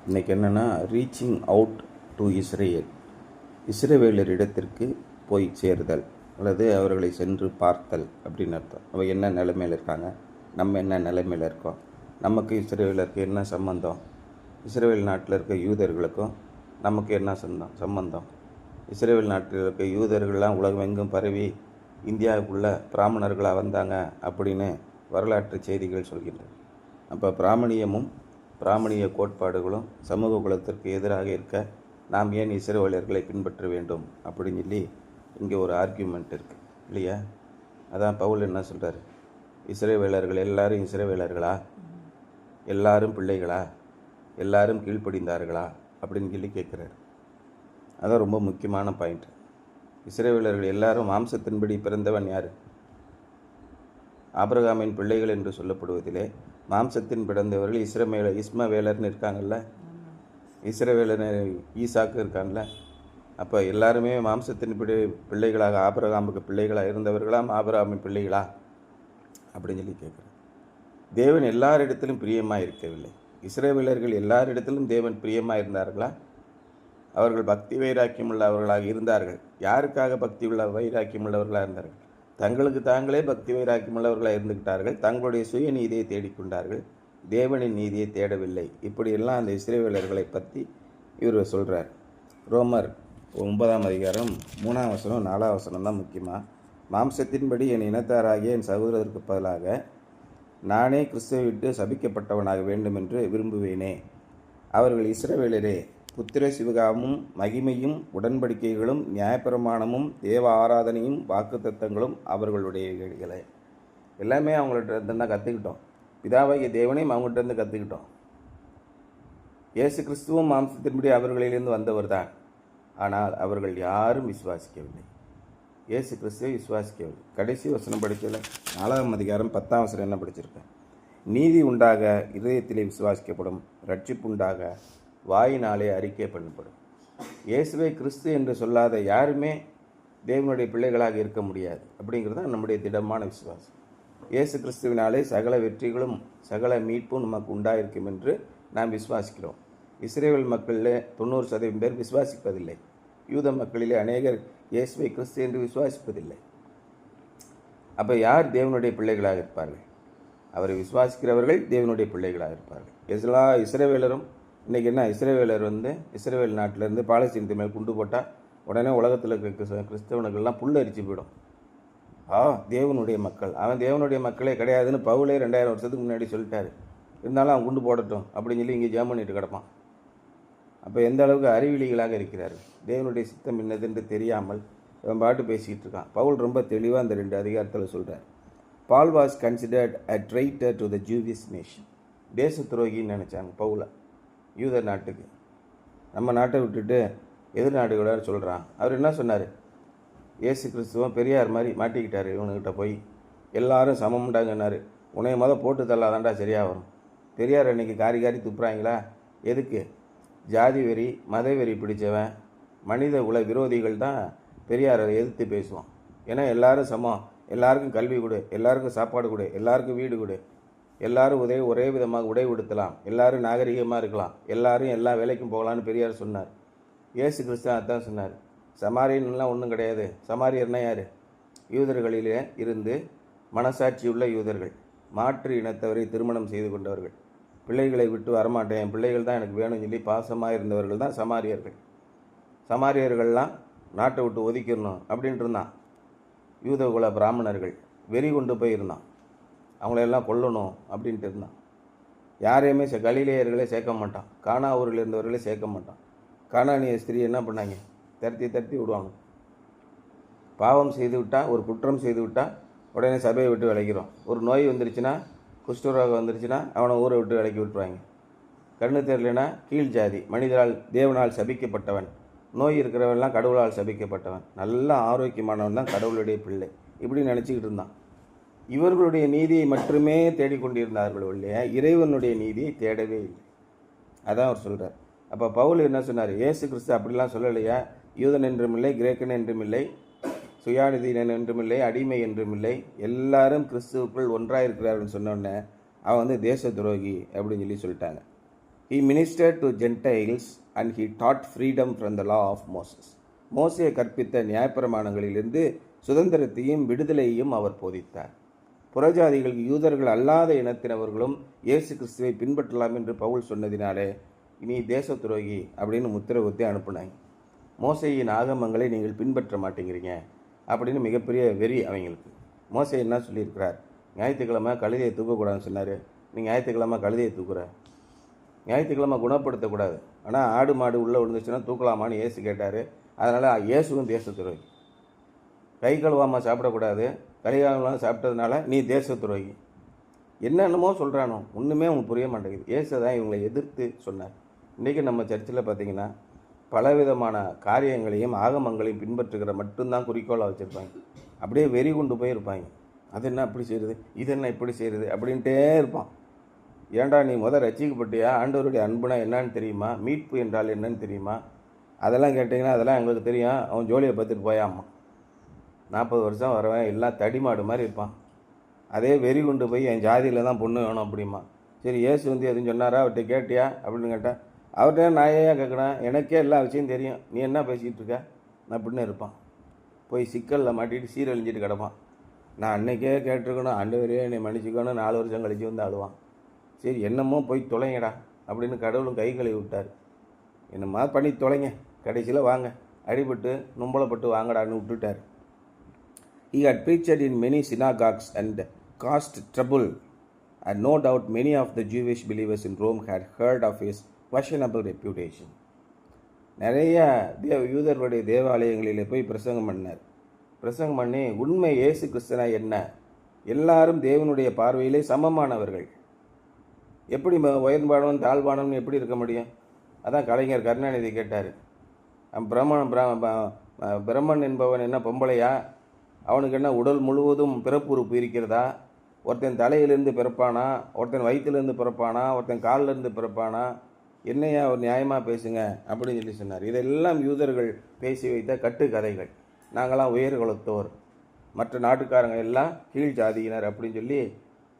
இன்றைக்கி என்னென்னா reaching out to Israel, இஸ்ரவேலரிடத்திற்கு போய் சேருதல் அல்லது அவர்களை சென்று பார்த்தல் அப்படின்னு அர்த்தம். அவள் என்ன நிலைமையில் இருக்காங்க, நம்ம என்ன நிலைமையில் இருக்கோம், நமக்கு இஸ்ரேலருக்கு என்ன சம்பந்தம், இஸ்ரேல் நாட்டில் இருக்க யூதர்களுக்கும் நமக்கு என்ன சம்பந்தம், இஸ்ரேல் நாட்டில் இருக்க யூதர்கள்லாம் உலகமெங்கும் பரவி இந்தியாவுக்குள்ளே பிராமணர்களாக வந்தாங்க அப்படின்னு வரலாற்று செய்திகள் சொல்கின்றன. அப்போ பிராமணிய கோட்பாடுகளும் சமூக குலத்திற்கு எதிராக இருக்க நாம் ஏன் இஸ்ரவேலர்களை பின்பற்ற வேண்டும் அப்படின்னு சொல்லி இங்கே ஒரு ஆர்கியூமெண்ட் இருக்குது இல்லையா? அதான் பவுல் என்ன சொல்கிறார், இஸ்ரவேலர்கள் எல்லாரும் இஸ்ரவேலர்களா, எல்லாரும் பிள்ளைகளா, எல்லாரும் கீழ்ப்படிந்தார்களா அப்படின்னு சொல்லி கேட்குறாரு. அதான் ரொம்ப முக்கியமான பாயிண்ட். இஸ்ரவேலர்கள் எல்லாரும் மாம்சத்தின்படி பிறந்தவன் யார்? ஆபிரகாமின் பிள்ளைகள் என்று சொல்லப்படுவதிலே மாம்சத்தின் பிறந்தவர்கள் இஸ்மவேலர்னு இருக்காங்கல்ல, இஸ்ரவேலர் ஈசாக்கு இருக்காங்கல்ல. அப்போ எல்லாருமே மாம்சத்தின் பிள்ளைகளாக ஆபிரகாமுக்கு பிள்ளைகளாக இருந்தவர்களாம், ஆபிரகாமின் பிள்ளைகளா அப்படின்னு சொல்லி கேட்குறேன். தேவன் எல்லாரிடத்திலும் பிரியமாக இருக்கவில்லை. இஸ்ரவேலர்கள் எல்லாரிடத்திலும் தேவன் பிரியமாக இருந்தார்களா? அவர்கள் பக்தி வைராக்கியம் உள்ளவர்களாக இருந்தார்கள். யாருக்காக பக்தி வைராக்கியம் உள்ளவர்களாக இருந்தார்கள்? தங்களுக்கு தாங்களே பக்தி வைராக்கியம் உள்ளவர்களாக இருந்துக்கிட்டார்கள். தங்களுடைய சுய நீதியை தேடிக்கொண்டார்கள், தேவனின் நீதியை தேடவில்லை. இப்படியெல்லாம் அந்த இஸ்ரவேலர்களை பற்றி இவர் சொல்கிறார். ரோமர் 9ஆம் அதிகாரம் 3ஆம் வசனம் 4ஆம் வசனம் தான் முக்கியமாக. மாம்சத்தின்படி என் இனத்தாராகிய என் சகோதரருக்கு பதிலாக நானே கிறிஸ்துவை விட்டு சபிக்கப்பட்டவனாக வேண்டும் என்று விரும்புவேனே. அவர்கள் இஸ்ரவேலரே, புத்திர சிவகாமும் மகிமையும் உடன்படிக்கைகளும் நியாயப்பிரமாணமும் தேவ ஆராதனையும் வாக்குத்தத்தங்களும் அவர்களுடையவைகளே. எல்லாமே அவங்கள்ட்ட தான் கற்றுக்கிட்டோம். பிதாவாகிய தேவனையும் அவங்கள்ட்ட இருந்து கற்றுக்கிட்டோம். இயேசு கிறிஸ்துவும் மாம்சத்தின்படி அவர்களிலிருந்து வந்தவர் தான். ஆனால் அவர்கள் யாரும் விசுவாசிக்கவில்லை, இயேசு கிறிஸ்துவை விசுவாசிக்கவில்லை. கடைசி வசனம் படிக்கல, 4ஆம் அதிகாரம் 10ஆம் வசனம் என்ன படிச்சிருக்கேன்? நீதி உண்டாக இதயத்திலே விசுவாசிக்கப்படும், ரட்சிப்பு உண்டாக வாயினாலே அறிக்கை பண்ணப்படும். இயேசுவை கிறிஸ்து என்று சொல்லாத யாருமே தேவனுடைய பிள்ளைகளாக இருக்க முடியாது. அப்படிங்கிறது தான் நம்முடைய திடமான விசுவாசம். இயேசு கிறிஸ்துவினாலே சகல வெற்றிகளும் சகல மீட்பும் நமக்கு உண்டாயிருக்கும் என்று நாம் விசுவாசிக்கிறோம். இஸ்ரேல் மக்களில் 90% பேர் விசுவாசிப்பதில்லை. யூத மக்களிலே அநேகர் இயேசுவை கிறிஸ்து என்று விசுவாசிப்பதில்லை. அப்போ யார் தேவனுடைய பிள்ளைகளாக இருப்பார்கள்? அவரை விசுவாசிக்கிறவர்கள் தேவனுடைய பிள்ளைகளாக இருப்பார்கள். எல்லா இஸ்ரவேலரும் இன்றைக்கி என்ன, இஸ்ரவேலர் இஸ்ரேல் நாட்டிலேருந்து பாலஸ்தீனத்து மேல் குண்டு போட்டால் உடனே உலகத்தில் இருக்க கிறிஸ்தவனுக்கெல்லாம் புல்லரிச்சு போயிடும். தேவனுடைய மக்கள், அவன் தேவனுடைய மக்களே கிடையாதுன்னு பவுலே 2000 வருஷத்துக்கு முன்னாடி சொல்லிட்டாரு. இருந்தாலும் அவன் குண்டு போடட்டும் அப்படின்னு சொல்லி இங்கே ஜெபம் பண்ணிட்டு கிடப்பான். அப்போ எந்த அளவுக்கு அறிவிலிகளாக இருக்கிறார்கள். தேவனுடைய சித்தம் என்னதென்று தெரியாமல் அவன் பாட்டு பேசிக்கிட்டு இருக்கான். பவுல் ரொம்ப தெளிவாக அந்த 2 அதிகாரத்தில் சொல்கிறார். Paul was considered a traitor to the Jewish nation. தேச துரோகின்னு நினச்சாங்க பவுலை யூத நாட்டுக்கு. நம்ம நாட்டை விட்டுட்டு எதிர் நாடுகளோட சொல்கிறான். அவர் என்ன சொன்னார்? இயேசு கிறிஸ்துவம் பெரியார் மாதிரி மாட்டிக்கிட்டார். இவனுக்கிட்ட போய் எல்லாரும் சமம்டாங்கன்னாரு. உன்னைய போட்டு தள்ளாதாண்டா சரியாக வரும். பெரியார் அன்றைக்கி காரி துப்புறாங்களா? எதுக்கு? ஜாதி வெறி மத வெறி பிடிச்சவன் மனித குல விரோதிகள் தான் பெரியாரை எதிர்த்து பேசுவான். ஏன்னா எல்லாரும் சமம், எல்லாருக்கும் கல்வி கொடு, எல்லாருக்கும் சாப்பாடு கொடு, எல்லாருக்கும் வீடு கொடு, எல்லாரும் ஒரே விதமாக உடை உடுத்தலாம், எல்லாரும் நாகரிகமாக இருக்கலாம், எல்லாரும் எல்லா வேலைக்கும் போகலான்னு பெரியார் சொன்னார். இயேசு கிறிஸ்து அதான் சொன்னார். சமாரியன்லாம் ஒன்றும் கிடையாது. சமாரியர்னா யார்? யூதர்களிலே இருந்து மனசாட்சியுள்ள யூதர்கள், மாற்று இனத்தவரை திருமணம் செய்து கொண்டவர்கள், பிள்ளைகளை விட்டு வரமாட்டேன், என் பிள்ளைகள் தான் எனக்கு வேணும்னு சொல்லி பாசமாக இருந்தவர்கள் தான் சமாரியர்கள். சமாரியர்கள்லாம் நாட்டை விட்டு ஒதுக்கிடணும் அப்படின்ட்டு இருந்தான். யூதகுல பிராமணர்கள் வெறி கொண்டு போயிருந்தான், அவங்களெல்லாம் கொல்லணும் அப்படின்ட்டு இருந்தான். யாரையுமே கலிலேயர்களே சேர்க்க மாட்டான், கானா ஊரில் இருந்தவர்களே சேர்க்க மாட்டான். கானானிய ஸ்திரீ என்ன பண்ணாங்க? தட்டி விடுவாங்க. பாவம் செய்து விட்டால், ஒரு குற்றம் செய்து விட்டால் உடனே சபையை விட்டு விளைக்கிறோம். ஒரு நோய் வந்துருச்சுன்னா, குஷ்டரோகம் வந்துருச்சுன்னா அவனை ஊரை விட்டு விலக்கி விட்டுருவாங்க. கண்ணு தெரியலனா கீழ் ஜாதி, மனிதரால் தேவனால் சபிக்கப்பட்டவன், நோய் இருக்கிறவன்லாம் கடவுளால் சபிக்கப்பட்டவன், நல்ல ஆரோக்கியமானவன் தான் கடவுளுடைய பிள்ளை, இப்படி நினச்சிக்கிட்டு இருந்தான். இவர்களுடைய நீதியை மட்டுமே தேடிக்கொண்டிருந்தார்கள் இல்லையா, இறைவனுடைய நீதியை தேடவே இல்லை. அதான் அவர் சொல்கிறார். அப்போ பவுல் என்ன சொன்னார்? இயேசு கிறிஸ்து அப்படிலாம் சொல்லலையா? யூதன் என்றும் இல்லை, கிரேக்கன் என்றும் இல்லை, சுயாநிதியினன் என்றுமில்லை, அடிமை என்றுமில்லை, எல்லாரும் கிறிஸ்துவுக்குள் ஒன்றாக இருக்கிறார்கள் சொன்னோடனே அவன் தேச துரோகி அப்படின்னு சொல்லிட்டாங்க. He ministered to Gentiles and he taught freedom from the law of Moses. மோசே கற்பித்த நியாயப்பிரமாணங்களிலிருந்து சுதந்திரத்தையும் விடுதலையையும் அவர் போதித்தார். புறஜாதிகள் யூதர்கள் அல்லாத இனத்தினவர்களும் இயேசு கிறிஸ்துவை பின்பற்றலாம் என்று பவுல் சொன்னதினாலே நீ தேச துரோகி அப்படின்னு முத்திரகுத்தி அனுப்புனாங்க. மோசையின் ஆகமங்களை நீங்கள் பின்பற்ற மாட்டேங்கிறீங்க அப்படின்னு மிகப்பெரிய வெறி அவங்களுக்கு. மோசே என்ன சொல்லியிருக்கிறார்? ஞாயிற்றுக்கிழமை கழுதையை தூக்கக்கூடாதுன்னு சொன்னார். நீ ஞாயிற்றுக்கிழமை கழுதையை தூக்குற. ஞாயிற்றுக்கிழமை குணப்படுத்தக்கூடாது, ஆனால் ஆடு மாடு உள்ளே விழுந்துச்சுன்னா தூக்கலாமான்னு இயேசு கேட்டார். அதனால் இயேசுவும் தேச துரோகி. கை கழுவாமல் சாப்பிடக்கூடாது, கை கழுவாமல் சாப்பிட்டதுனால நீ தேச துரோகி. என்னென்னமோ சொல்கிறானோ ஒன்றுமே அவனுக்கு புரிய மாட்டேங்குது. இயேசு தான் இவங்களை எதிர்த்து சொன்னார். இன்றைக்கி நம்ம சர்ச்சில் பார்த்திங்கன்னா பலவிதமான காரியங்களையும் ஆகமங்களையும் பின்பற்றுகிற மட்டும்தான் குறிக்கோளாக வச்சுருப்பாங்க. அப்படியே வெறி கொண்டு போயிருப்பாங்க. அது என்ன அப்படி செய்கிறது, இது என்ன இப்படி செய்கிறது அப்படின்ட்டே இருப்பான். ஏண்டா நீ ரசிக்கப்பட்டியா? ஆண்டவருடைய அன்புனா என்னன்னு தெரியுமா? மீட்பு என்றால் என்னன்னு தெரியுமா? அதெல்லாம் கேட்டிங்கன்னா அதெல்லாம் எங்களுக்கு தெரியும். அவன் ஜோலியை பார்த்துட்டு போயாம்மா. 40 வருஷம் வரவன் எல்லாம் தடிமாடு மாதிரி இருப்பான். அதே வெறி கொண்டு போய் என் ஜாதியில் தான் பொண்ணு வேணும் அப்படிமா. சரி, இயேசு எதுவும் சொன்னாரா? அவர்கிட்ட கேட்டியா அப்படின்னு கேட்டால் அவர்கிட்ட நான் ஏன் கேட்குறேன், எனக்கே எல்லா விஷயம் தெரியும், நீ என்ன பேசிக்கிட்டு இருக்க அப்படின்னு இருப்பான். போய் சிக்கலில் மாட்டிட்டு சீரழிஞ்சிட்டு கிடப்பான். நான் அன்றைக்கே கேட்டிருக்கணும், ஆண்டவரே என்னை மன்னிச்சிக்கணும், 4 வருஷம் கழிச்சு வந்து அழுவான். சரி, என்னமோ போய் தொலைங்கடா அப்படின்னு கடவுளும் கை கழுவி விட்டார். என்னம்மா பண்ணி தொலைங்க, கடைசியில் வாங்க அடிபட்டு நும்பலப்பட்டு வாங்கடான்னு விட்டுட்டார். He had preached in many synagogues and caused trouble, and no doubt many of the Jewish believers in Rome had heard of his questionable reputation. நிறைய யூதர்களுடைய தேவாலயங்களில் போய் பிரசங்கம் பண்ணார். பிரசங்கம் பண்ணி உண்மை இயேசு கிறிஸ்துனா என்ன, எல்லாரும் தேவனுடைய பார்வையிலே சமமானவர்கள், எப்படி உயர்பானவன் தாழ்வானவன் எப்படி இருக்க முடியும்? அதான் கலைஞர் கருணாநிதி கேட்டார், பிரம்மன் என்பவன் என்ன பொம்பளையா? அவனுக்கு என்ன உடல் முழுவதும் பிறப்புறுப்பு இருக்கிறதா? ஒருத்தன் தலையிலேருந்து பிறப்பானா, ஒருத்தன் வயிற்றுலேருந்து பிறப்பானா, ஒருத்தன் காலிலேருந்து பிறப்பானா? என்னையா ஒரு நியாயமாக பேசுங்க அப்படின்னு சொல்லி சொன்னார். இதெல்லாம் யூதர்கள் பேசி வைத்த கட்டுக்கதைகள். நாங்களாம் உயர் குலத்தோர், மற்ற நாட்டுக்காரங்க எல்லாம் கீழ் ஜாதியினர் அப்படின்னு சொல்லி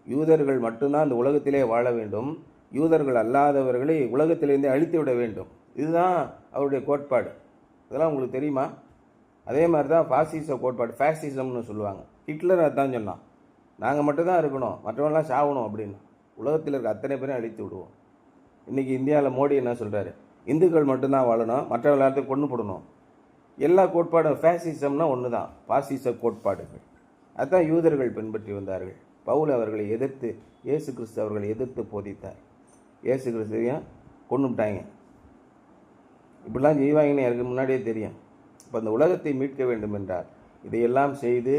யூதர்கள் மட்டும்தான் அந்த உலகத்திலே வாழ வேண்டும், யூதர்கள் அல்லாதவர்களை உலகத்திலேருந்தே அழித்து விட வேண்டும். இதுதான் அவருடைய கோட்பாடு. இதெல்லாம் உங்களுக்கு தெரியுமா? அதே மாதிரி தான் பாசிச கோட்பாடு, ஃபேசிசம்னு சொல்லுவாங்க. ஹிட்லர் அதுதான் சொன்னான், நாங்கள் மட்டும்தான் இருக்கணும், மற்றவங்களாம் சாகணும் அப்படின்னு. உலகத்தில் இருக்க அத்தனை பேரும் அழித்து விடுவோம். இன்றைக்கி இந்தியாவில் மோடி என்ன சொல்கிறாரு? இந்துக்கள் மட்டும்தான் வாழணும், மற்ற எல்லாத்தையும் கொண்டு போடணும். எல்லா கோட்பாடும் ஃபேசிசம்னா ஒன்று தான், பாசிச கோட்பாடுகள். அதுதான் யூதர்கள் பின்பற்றி வந்தார்கள். பவுல் அவர்களை எதிர்த்து, இயேசு கிறிஸ்து அவர்களை எதிர்த்து போதித்தார். இயேசு கிறிஸ்துவையும் கொண்டுட்டாங்க. இப்படிலாம் செய்வாங்கன்னு எனக்கு முன்னாடியே தெரியும். இப்போ அந்த உலகத்தை மீட்க வேண்டும் என்றால் இதையெல்லாம் செய்து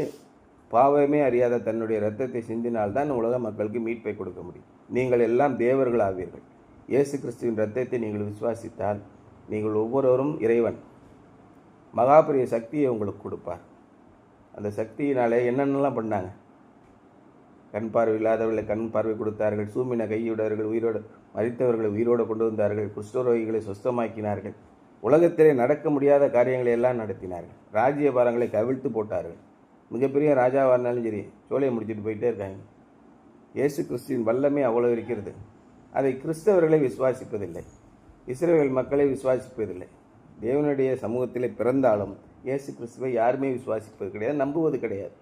பாவமே அறியாத தன்னுடைய இரத்தத்தை சிந்தினால்தான் உலக மக்களுக்கு மீட்பை கொடுக்க முடியும். நீங்கள் எல்லாம் தேவர்கள் ஆவீர்கள். இயேசு கிறிஸ்துவின் இரத்தத்தை நீங்கள் விசுவாசித்தால் நீங்கள் ஒவ்வொருவரும் இறைவன் மகாபெரிய சக்தியை உங்களுக்கு கொடுப்பார். அந்த சக்தியினாலே என்னென்னலாம் பண்ணாங்க? கண் பார்வை இல்லாதவர்களை கண் பார்வை கொடுத்தார்கள், சூமின கையுடையவர்கள் உயிரோடு, மரித்தவர்களை உயிரோடு கொண்டு வந்தார்கள், குஷ்டரோகிகளை சுஸ்தமாக்கினார்கள், உலகத்திலே நடக்க முடியாத காரியங்களை எல்லாம் நடத்தினார்கள், ராஜ்யபாரங்களை கவிழ்த்து போட்டார்கள். மிகப்பெரிய ராஜாவாக இருந்தாலும் சரி சோலையை முடிச்சுட்டு போயிட்டே இருக்காங்க. இயேசு கிறிஸ்துவின் வல்லமை அவ்வளோ இருக்கிறது. அதை கிறிஸ்தவர்களை விசுவாசிப்பதில்லை, இஸ்ரவேல் மக்களை விசுவாசிப்பதில்லை. தேவனுடைய சமூகத்திலே பிறந்தாலும் இயேசு கிறிஸ்துவை யாருமே விசுவாசிப்பது கிடையாது, நம்புவது கிடையாது.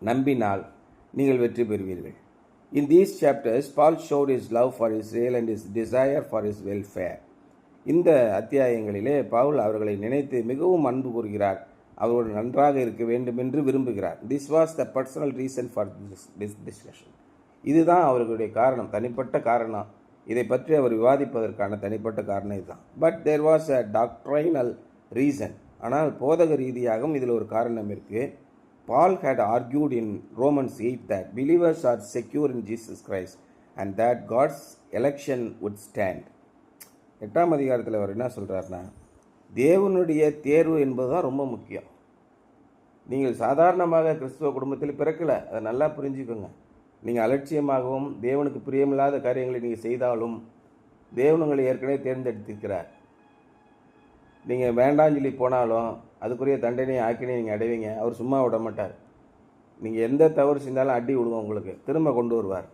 நம்பினால் நீங்கள் வெற்றி பெறுவீர்கள். In these chapters, Paul showed his love for Israel and his desire for his welfare. இந்த அத்தியாயங்களிலே பவுல் அவர்களை நினைத்து மிகவும் அன்பு கூறுகிறார், அவரோடு நன்றாக இருக்க வேண்டும் என்று விரும்புகிறார். This was the personal reason for this discussion. இதுதான் அவர்களுடைய காரணம், தனிப்பட்ட காரணம். இதை பற்றி அவர் விவாதிப்பதற்கான தனிப்பட்ட காரணம் இதுதான். But there was a doctrinal reason. ஆனால் போதக ரீதியாகவும் இதில் ஒரு காரணம் இருக்குது. Paul had argued in Romans 8 that believers are secure in Jesus Christ and that God's election would stand. 8ஆம் அதிகாரத்தில் அவர் என்ன சொல்கிறாருன்னா, தேவனுடைய தேர்வு என்பது தான் ரொம்ப முக்கியம். நீங்கள் சாதாரணமாக கிறிஸ்துவ குடும்பத்தில் பிறக்கலை, அதை நல்லா புரிஞ்சுக்கோங்க. நீங்கள் அலட்சியமாகவும் தேவனுக்கு பிரியமில்லாத காரியங்களை நீங்கள் செய்தாலும் தேவன் உங்களை ஏற்கனவே தேர்ந்தெடுத்திருக்கிறார். நீங்கள் வேண்டாம் சொல்லி போனாலும் அதுக்குரிய தண்டனையை ஆக்கினே நீங்கள் அடைவீங்க. அவர் சும்மா விட மாட்டார். நீங்கள் எந்த தவறு செஞ்சாலும் அடி விடுவோம், உங்களுக்கு திரும்ப கொண்டு வருவார்.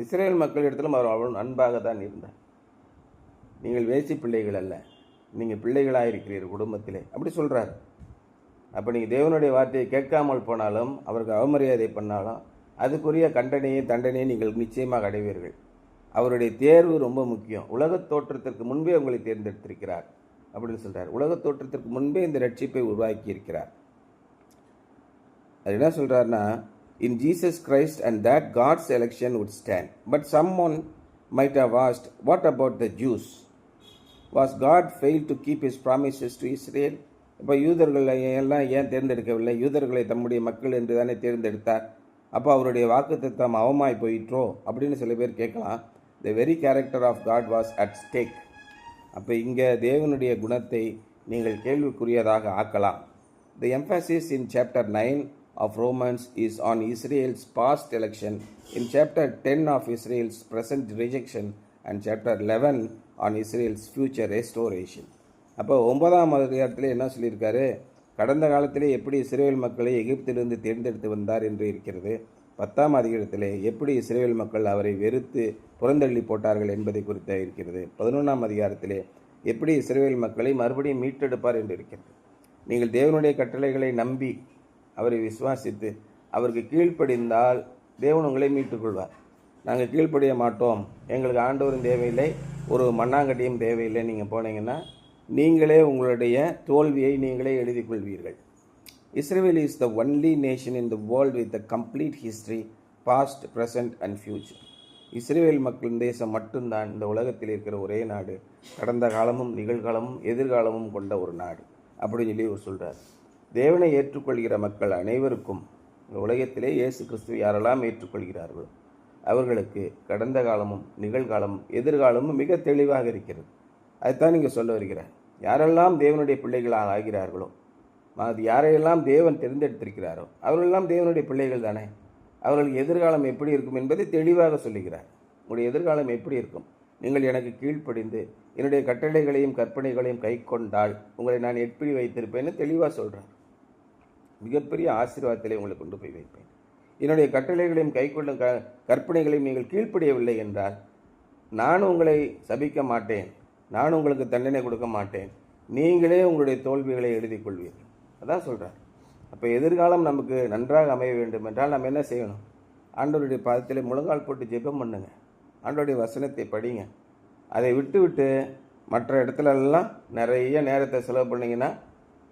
இஸ்ரேல் மக்கள் இடத்திலும் அவர் அவ்வளோ அன்பாக தான் இருந்தார். நீங்கள் வேசி பிள்ளைகள் அல்ல, நீங்கள் பிள்ளைகளாக இருக்கிறீர்கள் குடும்பத்திலே, அப்படி சொல்கிறார். அப்போ நீங்கள் தேவனுடைய வார்த்தையை கேட்காமல் போனாலும், அவருக்கு அவமரியாதை பண்ணாலும், அதுக்குரிய தண்டனையை நீங்கள் நிச்சயமாக அடைவீர்கள். அவருடைய தேர்வு ரொம்ப முக்கியம். உலகத் தோற்றத்திற்கு முன்பே உங்களை தேர்ந்தெடுத்திருக்கிறார் அப்படின்னு சொல்கிறார். உலகத் தோற்றத்திற்கு முன்பே இந்த ரட்சிப்பை உருவாக்கி இருக்கிறார். அது என்ன சொல்கிறாருன்னா, in Jesus Christ and that God's election would stand. But someone might have asked, what about the Jews? Was God failed to keep his promises to Israel? இப்போ யூதர்களை எல்லாம் ஏன் தேர்ந்தெடுக்கவில்லை? யூதர்களை தம்முடைய மக்கள் என்று தானே தேர்ந்தெடுத்தார். அப்போ அவருடைய வாக்குத்தத்தம் அவமாய் போயிற்றோ அப்படின்னு சில பேர் கேட்கலாம். The very character of God was at stake. அப்போ இங்கே தேவனுடைய குணத்தை நீங்கள் கேள்விக்குரியதாக ஆக்கலாம். The emphasis in chapter 9 of Romans is on Israel's past election, in chapter 10 of Israel's present rejection, and chapter 11 on Israel's future restoration. அப்போ 9ஆம் அதிகாரத்தில் என்ன சொல்லியிருக்காரு? கடந்த காலத்திலே எப்படி இஸ்ரேல் மக்களை எகிப்திலிருந்து தேர்ந்தெடுத்து வந்தார் என்று இருக்கிறது. 10ஆம் அதிகாரத்திலே எப்படி இஸ்ரேல் மக்கள் அவரை வெறுத்து புறந்தள்ளி போட்டார்கள் என்பதை குறித்து இருக்கிறது. 11ஆம் அதிகாரத்திலே எப்படி இஸ்ரேல் மக்களை மறுபடியும் மீட்டெடுப்பார் என்று இருக்கிறது. நீங்கள் தேவனுடைய கட்டளைகளை நம்பி அவரை விசுவாசித்து அவருக்கு கீழ்ப்படிந்தால் தேவன் உங்களை மீட்டுக்கொள்வார். நாங்கள் கீழ்ப்படிய மாட்டோம், எங்களுக்கு ஆண்டவரும் தேவையில்லை, ஒரு மண்ணாங்கட்டியும் தேவையில்லை, நீங்கள் போனீங்கன்னா நீங்களே உங்களுடைய தோல்வியை நீங்களே எழுதி கொள்வீர்கள். Israel is the only nation in the world with a complete history, past, present and future. Israel மக்களின் தேசம் மட்டும்தான் இந்த உலகத்தில் இருக்கிற ஒரே நாடு, கடந்த காலமும் நிகழ்காலமும் எதிர்காலமும் கொண்ட ஒரு நாடு அப்படின்னு சொல்லி அவர் சொல்கிறார். தேவனை ஏற்றுக்கொள்கிற மக்கள் அனைவருக்கும் இந்த உலகத்திலே இயேசு கிறிஸ்துவை யாரெல்லாம் ஏற்றுக்கொள்கிறார்களோ அவர்களுக்கு கடந்த காலமும் நிகழ்காலமும் எதிர்காலமும் மிக தெளிவாக இருக்கிறது. அதுதான் நீங்கள் சொல்ல வருகிறார். யாரெல்லாம் தேவனுடைய பிள்ளைகளாக ஆகிறார்களோ, அது யாரையெல்லாம் தேவன் தேர்ந்தெடுத்திருக்கிறாரோ அவர்களெல்லாம் தேவனுடைய பிள்ளைகள் தானே. அவர்களுக்கு எதிர்காலம் எப்படி இருக்கும் என்பதை தெளிவாக சொல்லுகிறார். உங்களுடைய எதிர்காலம் எப்படி இருக்கும்? நீங்கள் எனக்கு கீழ்ப்படிந்து என்னுடைய கட்டளைகளையும் கற்பனைகளையும் கை கொண்டால் உங்களை நான் எப்படி வைத்திருப்பேன்னு தெளிவாக சொல்கிறேன். மிகப்பெரிய ஆசீர்வாதத்திலே உங்களை கொண்டு போய் வைப்பேன். என்னுடைய கட்டளைகளையும் கை கொள்ளும் கற்பனைகளையும் நீங்கள் கீழ்ப்படியவில்லை என்றால் நான் உங்களை சபிக்க மாட்டேன், நான் உங்களுக்கு தண்டனை கொடுக்க மாட்டேன், நீங்களே உங்களுடைய தோல்விகளை எழுதி கொள்வீர்கள். அதான் சொல்கிறார். அப்போ எதிர்காலம் நமக்கு நன்றாக அமைய வேண்டும் என்றால் நம்ம என்ன செய்யணும்? ஆண்டவருடைய பாதத்திலே முழங்கால் போட்டு ஜெபம் பண்ணுங்க, ஆண்டவருடைய வசனத்தை படிங்க. அதை விட்டு மற்ற இடத்துலலாம் நிறைய நேரத்தை செலவு பண்ணிங்கன்னா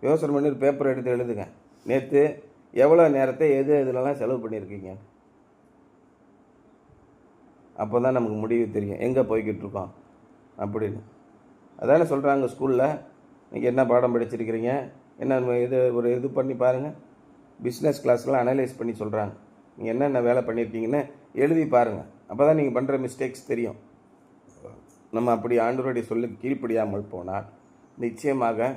யோசனை பண்ணி ஒரு பேப்பர் எடுத்து எழுதுங்க. நேற்று எவ்வளோ நேரத்தை எதுலலாம் செலவு பண்ணியிருக்கீங்க? அப்போ தான் நமக்கு முடிவு தெரியும் எங்கே போய்கிட்டு இருக்கோம் அப்படின்னு. அதான சொல்கிறாங்க ஸ்கூலில், நீங்கள் என்ன பாடம் படிச்சிருக்கிறீங்க, என்ன இது பண்ணி பாருங்கள். பிஸ்னஸ் கிளாஸ்லாம் அனலைஸ் பண்ணி சொல்கிறாங்க. நீங்கள் என்னென்ன வேலை பண்ணியிருக்கீங்கன்னு எழுதி பாருங்கள். அப்போ தான் நீங்கள் பண்ணுற மிஸ்டேக்ஸ் தெரியும். நம்ம அப்படி ஆண்டவருடைய சொல்லுக்கு கீழ்ப்படியாமல் போனால் நிச்சயமாக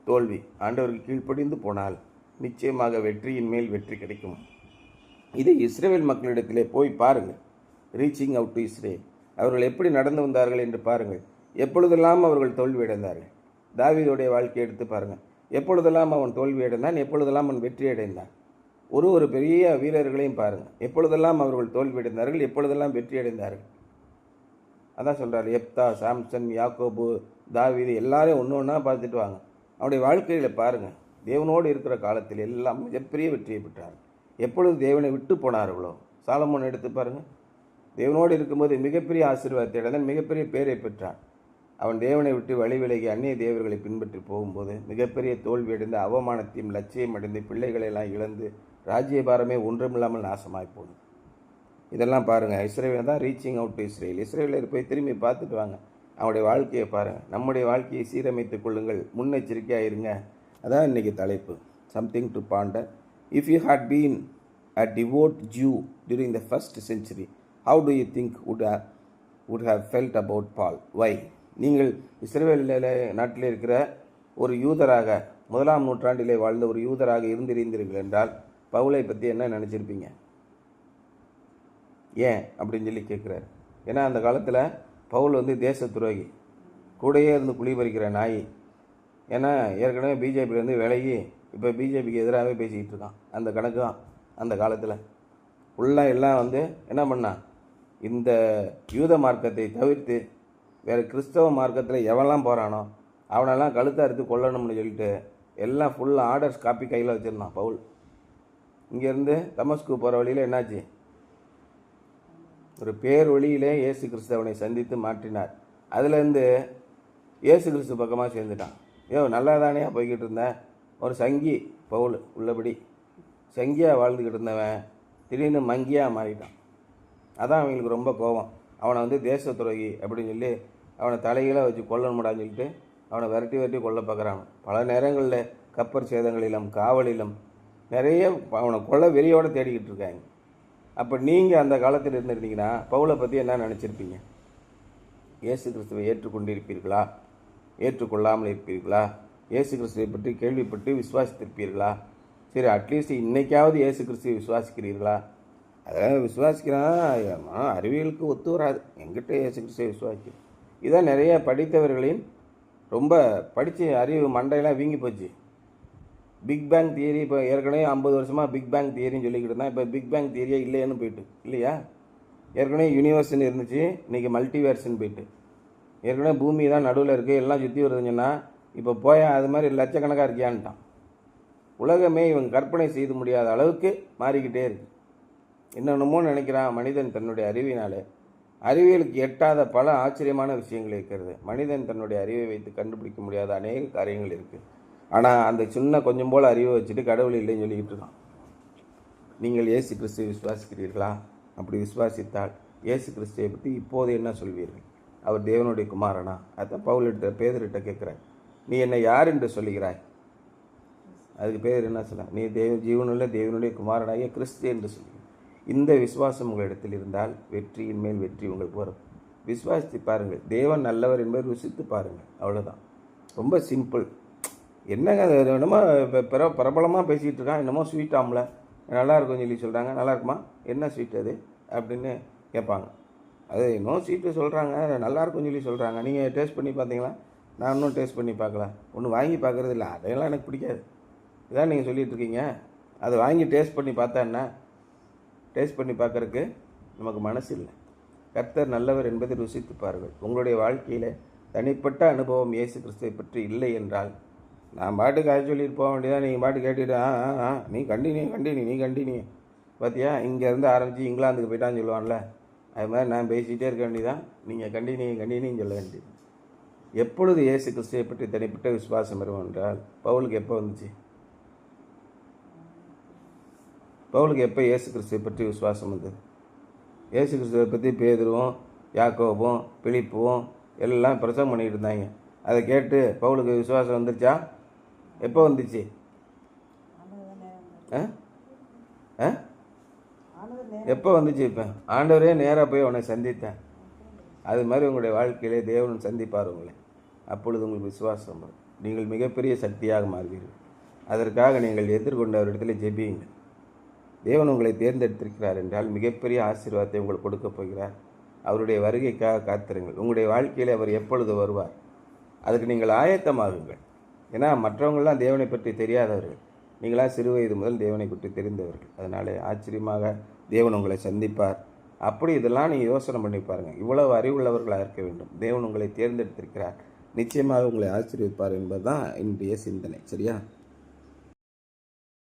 தோல்வி, ஆண்டவருக்கு கீழ்ப்படிந்து போனால் நிச்சயமாக வெற்றியின் மேல் வெற்றி கிடைக்கும். இதை இஸ்ரேல் மக்களிடத்திலே போய் பாருங்கள். ரீச்சிங் அவுட் டு இஸ்ரேல், அவர்கள் எப்படி நடந்து வந்தார்கள் என்று பாருங்கள். எப்பொழுதெல்லாம் அவர்கள் தோல்வி அடைந்தார்கள். தாவீதுடைய வாழ்க்கையை எடுத்து பாருங்கள். எப்பொழுதெல்லாம் அவன் தோல்வி அடைந்தான், எப்பொழுதெல்லாம் அவன் வெற்றி அடைந்தான். ஒரு பெரிய வீரர்களையும் பாருங்கள். எப்பொழுதெல்லாம் அவர்கள் தோல்வி அடைந்தார்கள், எப்பொழுதெல்லாம் வெற்றி அடைந்தார்கள். அதான் சொல்கிறார், எப்தா, சாம்சன், யாக்கோபு, தாவீது எல்லாரையும் ஒன்று ஒன்றா பார்த்துட்டு வாங்க. அவனுடைய வாழ்க்கையில் பாருங்கள். தேவனோடு இருக்கிற காலத்தில் எல்லாம் மிகப்பெரிய வெற்றியை பெற்றார். எப்பொழுது தேவனை விட்டு போனார்களோ, சாலமோன் எடுத்து பாருங்கள். தேவனோடு இருக்கும்போது மிகப்பெரிய ஆசீர்வாதத்தை அடைந்தான், மிகப்பெரிய பேரை பெற்றான். அவன் தேவனை விட்டு வழி விலகி அந்நிய தேவர்களை பின்பற்றி போகும்போது மிகப்பெரிய தோல்வி அடைந்து அவமானத்தையும் லட்சியம் அடைந்து பிள்ளைகளெல்லாம் இழந்து ராஜ்யபாரமே ஒன்றுமில்லாமல் நாசமாய் போனது. இதெல்லாம் பாருங்கள். இஸ்ரேல் தான் ரீச்சிங் அவுட் டு இஸ்ரேல். இஸ்ரேலில் போய் திரும்பி பார்த்துட்டு வாங்க. அவனுடைய வாழ்க்கையை பாருங்கள். நம்முடைய வாழ்க்கையை சீரமைத்துக் கொள்ளுங்கள், முன்னெச்சரிக்கையாக இருங்க. அதான் இன்றைக்கி தலைப்பு, something to ponder. If you had been a devout Jew during the first century, how do you think would have felt about Paul? Why? நீங்கள் இஸ்ரேல் நாட்டில் இருக்கிற ஒரு யூதராக, 1ஆம் நூற்றாண்டிலே வாழ்ந்த ஒரு யூதராக இருந்திருந்தீர்கள் என்றால் பவுலை பற்றி என்ன நினச்சிருப்பீங்க? ஏன் அப்படின்னு சொல்லி கேட்குறாரு. ஏன்னா அந்த காலத்தில் பவுல் தேச துரோகி, கூடையே இருந்து குழி பறிக்கிற நாய். ஏன்னா ஏற்கனவே பிஜேபியிலேருந்து விலகி இப்போ பிஜேபிக்கு எதிராகவே பேசிக்கிட்டு இருக்கான். அந்த கணக்கு தான் அந்த காலத்தில் ஃபுல்லாக எல்லாம் என்ன பண்ணான், இந்த யூத மார்க்கத்தை தவிர்த்து வேறு கிறிஸ்தவ மார்க்கத்தில் எவன்லாம் போகிறானோ அவனெல்லாம் கழுத்தை அறுத்து கொல்லணும்னு சொல்லிட்டு எல்லாம் ஃபுல் ஆர்டர்ஸ் காப்பி கையில் வச்சுருந்தான் பவுல். இங்கேருந்து தமஸ்கு போகிற வழியில் என்னாச்சு, ஒரு பேர் வழியிலே இயேசு கிறிஸ்தவனை சந்தித்து மாற்றினார். அதுலேருந்து இயேசு கிறிஸ்து பக்கமாக சேர்ந்துட்டான். நல்லா தானே போய்கிட்டு இருந்தேன். ஒரு சங்கி பவுல், உள்ளபடி சங்கியாக வாழ்ந்துக்கிட்டு இருந்தவன் திடீர்னு மங்கியாக மாறிட்டான். அதான் அவங்களுக்கு ரொம்ப கோபம். அவனை தேச துரோகி அப்படின்னு சொல்லி அவனை தலைகீழ வச்சு கொல்லணும்டான்னு சொல்லிட்டு அவனை விரட்டி கொல்ல பார்க்குறான். பல நேரங்களில் கப்பர் சேதங்களிலும் காவலிலும் நிறைய அவனை கொல்ல வெறியோடு தேடிக்கிட்டு இருக்காங்க. அப்போ நீங்கள் அந்த காலத்தில் இருந்திருந்தீங்கன்னா பவுலை பற்றி என்ன நினச்சிருப்பீங்க? இயேசு கிறிஸ்துவை ஏற்றுக்கொண்டிருப்பீர்களா, ஏற்றுக்கொள்ளாமல் இருப்பீர்களா? இயேசு கிறிஸ்துவை பற்றி கேள்விப்பட்டு விசுவாசித்திருப்பீர்களா? சரி, அட்லீஸ்ட் இன்றைக்காவது இயேசு கிறிஸ்துவை விசுவாசிக்கிறீர்களா? அதாவது விசுவாசிக்கிறான் அறிவியலுக்கு ஒத்து வராது. எங்கிட்ட இயேசு கிறிஸ்துவை விசுவாசிக்கிறேன். இதான் நிறைய படித்தவர்களின் ரொம்ப படித்து அறிவு மண்டையெல்லாம் வீங்கி போச்சு. பிக் பேங் தியரி இப்போ ஏற்கனவே 50 வருஷமாக பிக் பேங் தியரின்னு சொல்லிக்கிட்டு இருந்தான். இப்போ பிக் பேங் தியரியே இல்லைன்னு போயிட்டு இல்லையா? ஏற்கனவே யூனிவர்ஸ்ன்னு இருந்துச்சு, இன்றைக்கி மல்டிவேர்ஸ்ன்னு போயிட்டு. ஏற்கனவே பூமி தான் நடுவில் இருக்குது, எல்லாம் சுற்றி வருதுங்கன்னா இப்போ அது மாதிரி லட்சக்கணக்காக இருக்கியான்ட்டான். உலகமே இவங்க கற்பனை செய்து முடியாத அளவுக்கு மாறிக்கிட்டே இருக்கு. என்னென்னமோ நினைக்கிறான் மனிதன் தன்னுடைய அறிவினாலே. அறிவியலுக்கு எட்டாத பல ஆச்சரியமான விஷயங்கள் இருக்கிறது. மனிதன் தன்னுடைய அறிவை வைத்து கண்டுபிடிக்க முடியாத அநேக காரியங்கள் இருக்குது. ஆனால் அந்த சின்ன கொஞ்சம் போல் அறிவை வச்சுட்டு கடவுள் இல்லைன்னு சொல்லிக்கிட்டு இருக்கான். நீங்கள் இயேசு கிறிஸ்துவை விசுவாசிக்கிறீர்களா? அப்படி விசுவாசித்தால் இயேசு கிறிஸ்துவை பற்றி இப்போது என்ன சொல்வீர்கள்? அவர் தேவனுடைய குமாரனா? அதான் பவுலிட்ட பேதர்கிட்ட கேட்குறார், நீ என்னை யார் என்று சொல்லுகிறாய்? அதுக்கு பேர் என்ன சொல்ல, நீ ஜீவனுள்ள தேவனுடைய குமாரனாகிய கிறிஸ்து என்று சொல்லி. இந்த விசுவாசம் உங்களிடத்தில் இருந்தால் வெற்றியின் மேல் வெற்றி உங்களுக்கு வரும். விசுவாசித்து பாருங்கள், தேவன் நல்லவர் என்பதை ருசித்து பாருங்கள், அவ்வளோதான். ரொம்ப சிம்பிள். என்னங்க என்னமோ பிரபலமாக பேசிகிட்டு இருக்கான், என்னமோ ஸ்வீட் ஆம்ல நல்லா இருக்கும்னு சொல்லி சொல்கிறாங்க. நல்லா இருக்குமா? என்ன ஸ்வீட் அது அப்படின்னு கேட்பாங்க. அது இன்னும் ஸ்வீட்டு சொல்கிறாங்க, நல்லா இருக்கும்னு சொல்லி சொல்கிறாங்க. நீங்கள் டேஸ்ட் பண்ணி பார்த்தீங்களா? நான் இன்னும் டேஸ்ட் பண்ணி பார்க்கல, ஒன்று வாங்கி பார்க்குறது இல்லை, அதையெல்லாம் எனக்கு பிடிக்காது. இதான் நீங்கள் சொல்லிகிட்டு இருக்கீங்க. அதை வாங்கி டேஸ்ட் பண்ணி பார்த்தா என்ன? டேஸ்ட் பண்ணி பார்க்குறதுக்கு நமக்கு மனசு இல்லை. கர்த்தர் நல்லவர் என்பதை ருசித்து பாருங்கள். உங்களுடைய வாழ்க்கையில் தனிப்பட்ட அனுபவம் இயேசு கிறிஸ்துவை பற்றி இல்லை என்றால் நான் பாட்டுக்கு அதை சொல்லிட்டு போக வேண்டியதான். நீங்கள் பாட்டு கேட்டுட்டு நீ கண்டினியூ பார்த்தியா, இங்கேருந்து ஆரம்பித்து இங்கிலாந்துக்கு போயிட்டான்னு சொல்லுவான்ல, அது மாதிரி நான் பேசிகிட்டே இருக்க வேண்டியதான். நீங்கள் கண்டினியூ சொல்ல வேண்டியது. எப்பொழுது இயேசு கிறிஸ்துவை பற்றி தனிப்பட்ட விசுவாசம் வரும் என்றால் பவுலுக்கு எப்போ வந்துச்சு? பவுலுக்கு எப்போ இயேசு கிறிஸ்துவை பற்றி விசுவாசம் வந்தது? இயேசு கிறிஸ்துவை பற்றி பேதுருவும் யாக்கோபும் பிலிப்பும் எல்லாம் பிரசவம் பண்ணிக்கிட்டு இருந்தாங்க. அதை கேட்டு பவுலுக்கு விசுவாசம் வந்துருச்சா? எப்போ வந்துச்சு? எப்போ வந்துச்சு? இப்போ ஆண்டவரே நேராக போய் அவனை சந்தித்தேன். அது மாதிரி உங்களுடைய வாழ்க்கையிலே தேவன் சந்திப்பார் உங்களை. அப்பொழுது உங்களுக்கு விசுவாசம் வரும். நீங்கள் மிகப்பெரிய சக்தியாக மாறுவீர்கள். அதற்காக நீங்கள் எதிர்கொண்டவரிடத்தில் ஜெபியுங்கள். தேவன் உங்களை தேர்ந்தெடுத்திருக்கிறார் என்றால் மிகப்பெரிய ஆசீர்வாதத்தை உங்களுக்கு கொடுக்க போகிறார். அவருடைய வருகைக்காக காத்திருங்கள். உங்களுடைய வாழ்க்கையில் அவர் எப்பொழுது வருவார், அதுக்கு நீங்கள் ஆயத்தமாகுங்கள். ஏன்னா மற்றவங்களாம் தேவனை பற்றி தெரியாதவர்கள், நீங்களாம் சிறு வயது முதல் தேவனை பற்றி தெரிந்தவர்கள். அதனால் ஆச்சரியமாக தேவன் உங்களை சந்திப்பார். அப்படி இதெல்லாம் நீங்கள் யோசனை பண்ணி பாருங்கள். இவ்வளவு அறிவுள்ளவர்களாக இருக்க வேண்டும். தேவன் உங்களை தேர்ந்தெடுத்திருக்கிறார், நிச்சயமாக உங்களை ஆசீர்வதிப்பார் என்பது தான் இன்றைய சிந்தனை. சரியா?